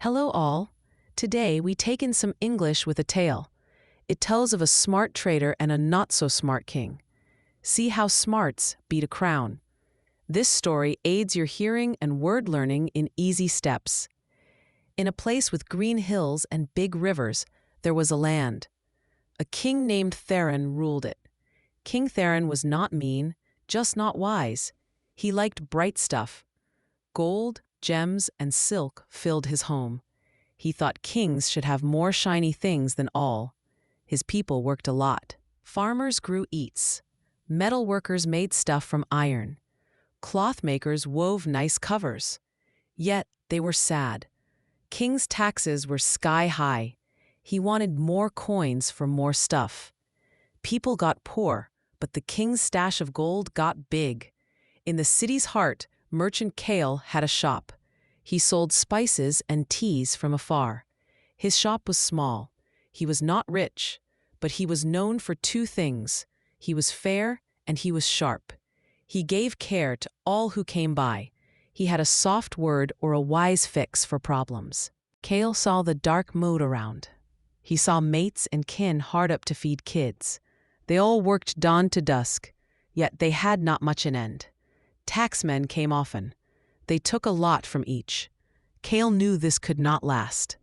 Hello all. Today we take in some English with a tale. It tells of a smart trader and a not-so-smart king. See how smarts beat a crown. This story aids your hearing and word learning in easy steps. In a place with green hills and big rivers, there was a land. A king named Theron ruled it. King Theron was not mean, just not wise. He liked bright stuff. Gold, gems, and silk filled his home. He thought kings should have more shiny things than all. His people worked a lot. Farmers grew eats. Metal workers made stuff from iron. Cloth makers wove nice covers. Yet they were sad. King's taxes were sky high. He wanted more coins for more stuff. People got poor, but the king's stash of gold got big. In the city's heart, merchant Kale had a shop. He sold spices and teas from afar. His shop was small. He was not rich, but he was known for two things. He was fair and he was sharp. He gave care to all who came by. He had a soft word or a wise fix for problems. Kale saw the dark mood around. He saw mates and kin hard up to feed kids. They all worked dawn to dusk, yet they had not much in end. Taxmen came often. They took a lot from each. Kale knew this could not last.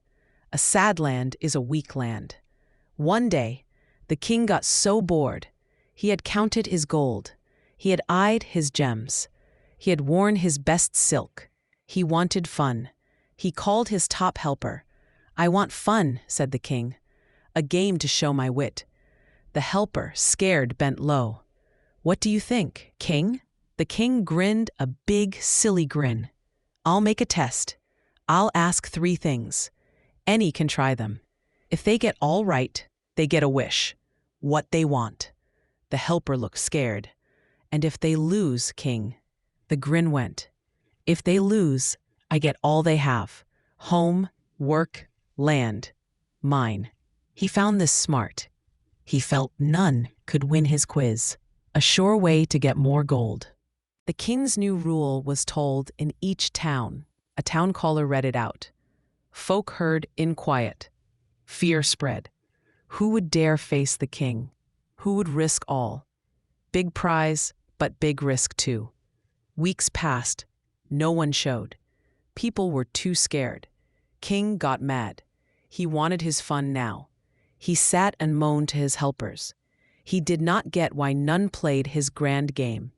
A sad land is a weak land. One day, the king got so bored. He had counted his gold. He had eyed his gems. He had worn his best silk. He wanted fun. He called his top helper. "I want fun," said the king. "A game to show my wit." The helper, scared, bent low. "What do you think, king?" The king grinned a big, silly grin. "I'll make a test. I'll ask 3 things. Any can try them. If they get all right, they get a wish. What they want." The helper looked scared. "And if they lose, king?" The grin went. "If they lose, I get all they have. Home, work, land. Mine." He found this smart. He felt none could win his quiz. A sure way to get more gold. The king's new rule was told in each town. A town caller read it out. Folk heard in quiet. Fear spread. Who would dare face the king? Who would risk all? Big prize, but big risk too. Weeks passed. No one showed. People were too scared. King got mad. He wanted his fun now. He sat and moaned to his helpers. He did not get why none played his grand game.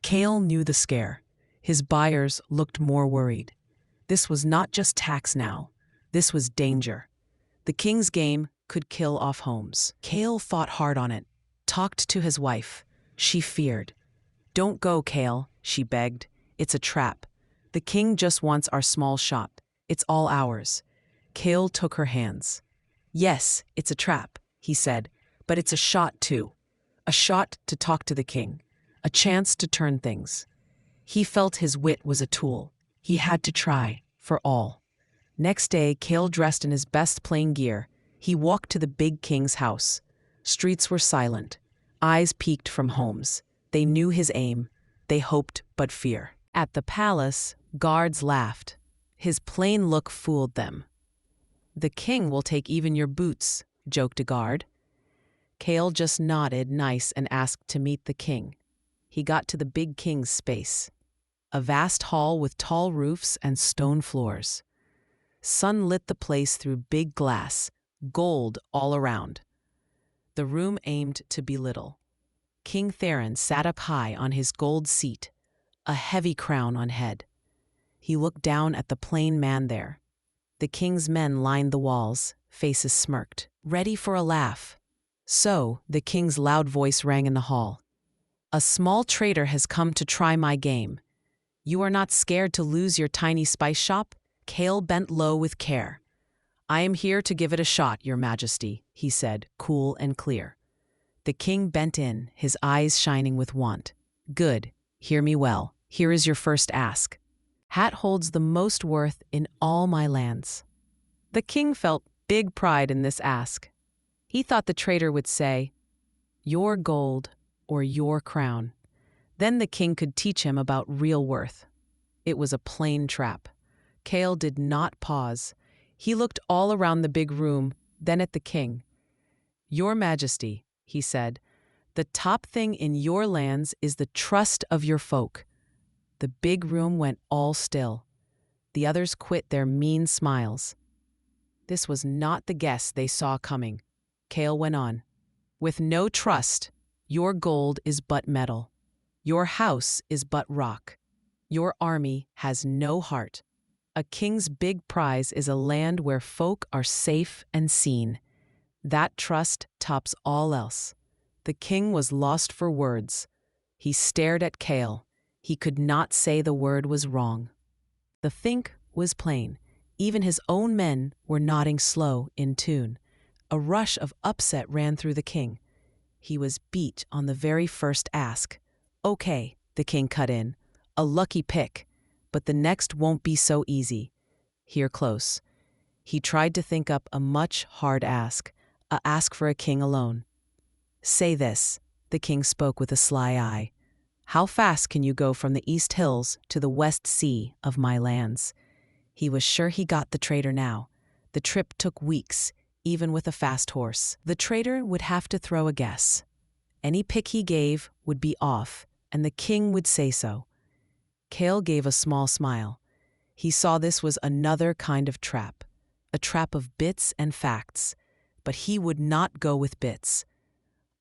Kale knew the scare. His buyers looked more worried. This was not just tax now. This was danger. The king's game could kill off homes. Kale fought hard on it, talked to his wife. She feared. "Don't go, Kale," she begged. "It's a trap. The king just wants our small shop. It's all ours." Kale took her hands. "Yes, it's a trap," he said, "but it's a shot too. A shot to talk to the king. A chance to turn things." He felt his wit was a tool. He had to try, for all. Next day, Kale dressed in his best playing gear. He walked to the big king's house. Streets were silent. Eyes peeked from homes. They knew his aim. They hoped but fear. At the palace, guards laughed. His plain look fooled them. "The king will take even your boots," joked a guard. Kale just nodded nice and asked to meet the king. He got to the big king's space. A vast hall with tall roofs and stone floors. Sun lit the place through big glass, gold all around. The room aimed to belittle. King Theron sat up high on his gold seat, a heavy crown on head. He looked down at the plain man there. The king's men lined the walls, faces smirked, ready for a laugh. So the king's loud voice rang in the hall. "A small trader has come to try my game. You are not scared to lose your tiny spice shop?" Kale bent low with care. "I am here to give it a shot, your majesty," he said, cool and clear. The king bent in, his eyes shining with want. "Good. Hear me well. Here is your first ask. Hat holds the most worth in all my lands." The king felt big pride in this ask. He thought the trader would say, "Your gold or your crown." Then the king could teach him about real worth. It was a plain trap. Kale did not pause. He looked all around the big room, then at the king. "Your Majesty," he said, "the top thing in your lands is the trust of your folk." The big room went all still. The others quit their mean smiles. This was not the guess they saw coming. Kale went on. "With no trust, your gold is but metal. Your house is but rock. Your army has no heart. A king's big prize is a land where folk are safe and seen. That trust tops all else." The king was lost for words. He stared at Kale. He could not say the word was wrong. The think was plain. Even his own men were nodding slow, in tune. A rush of upset ran through the king. He was beat on the very first ask. "Okay," the king cut in. "A lucky pick. But the next won't be so easy. Hear close." He tried to think up a much hard ask, a ask for a king alone. "Say this," the king spoke with a sly eye. "How fast can you go from the East Hills to the West Sea of my lands?" He was sure he got the traitor now. The trip took weeks, even with a fast horse. The traitor would have to throw a guess. Any pick he gave would be off, and the king would say so. Kale gave a small smile. He saw this was another kind of trap, a trap of bits and facts, but he would not go with bits.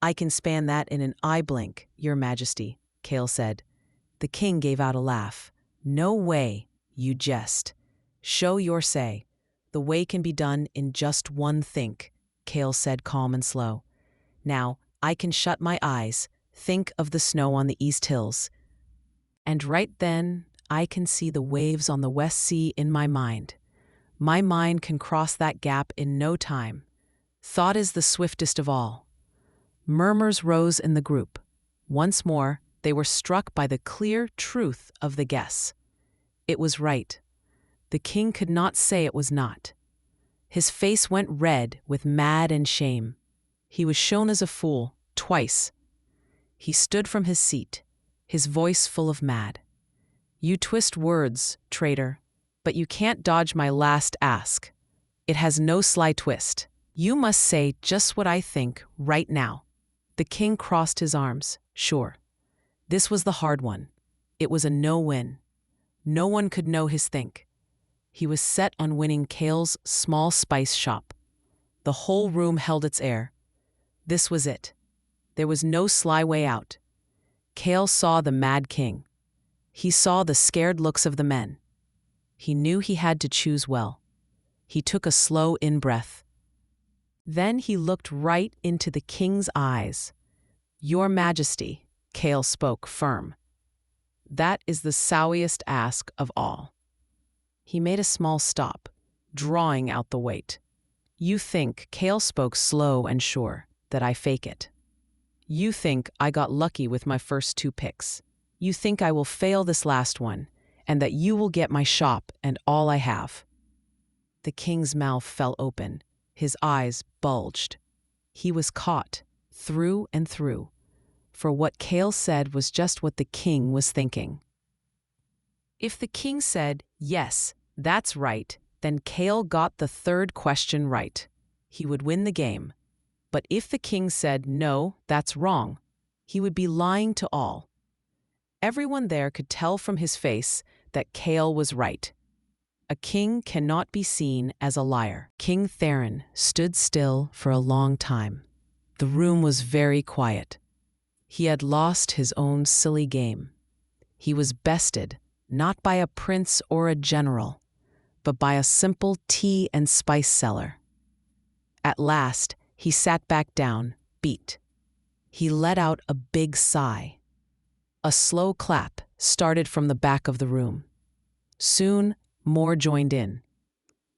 "I can span that in an eye blink, Your Majesty," Kale said. The king gave out a laugh. "No way, you jest. Show your say. The way can be done in just one think," Kale said calm and slow. "Now, I can shut my eyes, think of the snow on the East Hills. And right then, I can see the waves on the West Sea in my mind. My mind can cross that gap in no time. Thought is the swiftest of all." Murmurs rose in the group. Once more, they were struck by the clear truth of the guess. It was right. The king could not say it was not. His face went red with mad and shame. He was shown as a fool, twice. He stood from his seat, his voice full of mad. "You twist words, traitor, but you can't dodge my last ask. It has no sly twist. You must say just what I think right now." The king crossed his arms. Sure. This was the hard one. It was a no-win. No one could know his think. He was set on winning Kale's small spice shop. The whole room held its air. This was it. There was no sly way out. Kale saw the mad king. He saw the scared looks of the men. He knew he had to choose well. He took a slow in-breath. Then he looked right into the king's eyes. "Your Majesty," Kale spoke firm. "That is the sowiest ask of all." He made a small stop, drawing out the weight. "You think," Kale spoke slow and sure, "that I fake it. You think I got lucky with my first two picks. You think I will fail this last one, and that you will get my shop and all I have." The king's mouth fell open. His eyes bulged. He was caught, through and through. For what Kale said was just what the king was thinking. If the king said, "Yes, that's right," then Kale got the third question right. He would win the game. But if the king said, "No, that's wrong," he would be lying to all. Everyone there could tell from his face that Kale was right. A king cannot be seen as a liar. King Theron stood still for a long time. The room was very quiet. He had lost his own silly game. He was bested, not by a prince or a general, but by a simple tea and spice seller. At last, he sat back down, beat. He let out a big sigh. A slow clap started from the back of the room. Soon, more joined in.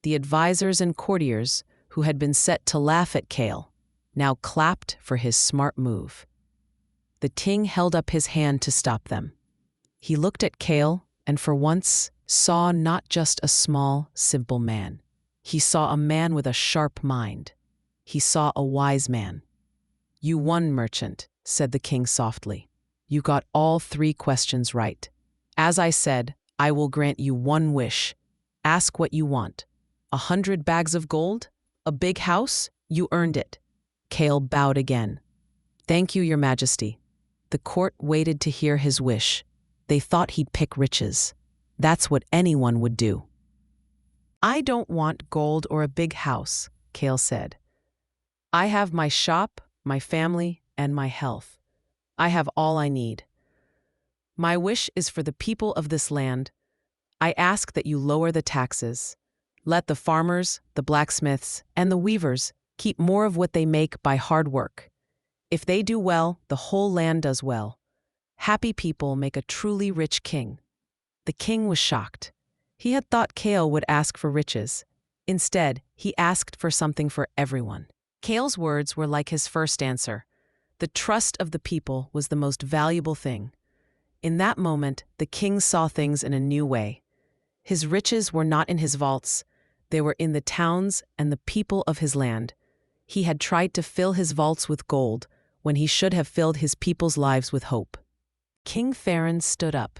The advisors and courtiers, who had been set to laugh at Kale, now clapped for his smart move. The king held up his hand to stop them. He looked at Kale and for once saw not just a small, simple man. He saw a man with a sharp mind. He saw a wise man. "You won, merchant," said the king softly. "You got all three questions right. As I said, I will grant you one wish. Ask what you want. 100 bags of gold? A big house? You earned it. Kale bowed again. Thank you, Your Majesty. The court waited to hear his wish. They thought he'd pick riches. That's what anyone would do. I don't want gold or a big house, Kale said. I have my shop, my family, and my health. I have all I need. My wish is for the people of this land. I ask that you lower the taxes. Let the farmers, the blacksmiths, and the weavers keep more of what they make by hard work. If they do well, the whole land does well. Happy people make a truly rich king. The king was shocked. He had thought Kale would ask for riches. Instead, he asked for something for everyone. Kale's words were like his first answer. The trust of the people was the most valuable thing. In that moment, the king saw things in a new way. His riches were not in his vaults. They were in the towns and the people of his land. He had tried to fill his vaults with gold when he should have filled his people's lives with hope. King Farron stood up.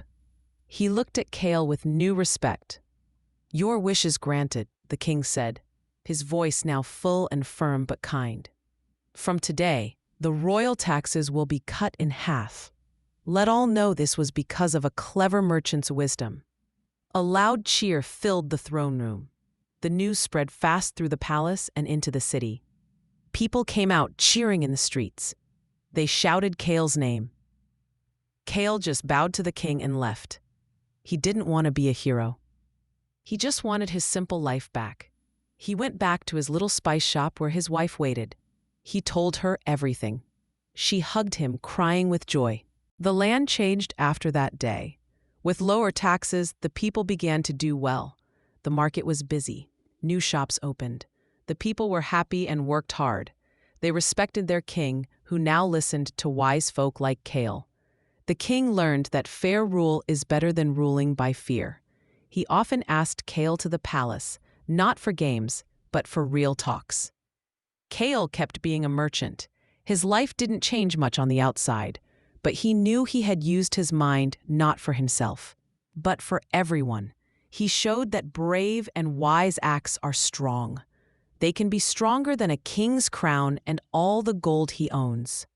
He looked at Kale with new respect. Your wish is granted, the king said, his voice now full and firm but kind. From today, the royal taxes will be cut in half. Let all know this was because of a clever merchant's wisdom. A loud cheer filled the throne room. The news spread fast through the palace and into the city. People came out cheering in the streets. They shouted Kale's name. Kale just bowed to the king and left. He didn't want to be a hero. He just wanted his simple life back. He went back to his little spice shop where his wife waited. He told her everything. She hugged him, crying with joy. The land changed after that day. With lower taxes, the people began to do well. The market was busy. New shops opened. The people were happy and worked hard. They respected their king, who now listened to wise folk like Kale. The king learned that fair rule is better than ruling by fear. He often asked Kale to the palace, not for games, but for real talks. Kale kept being a merchant. His life didn't change much on the outside, but he knew he had used his mind not for himself, but for everyone. He showed that brave and wise acts are strong. They can be stronger than a king's crown and all the gold he owns.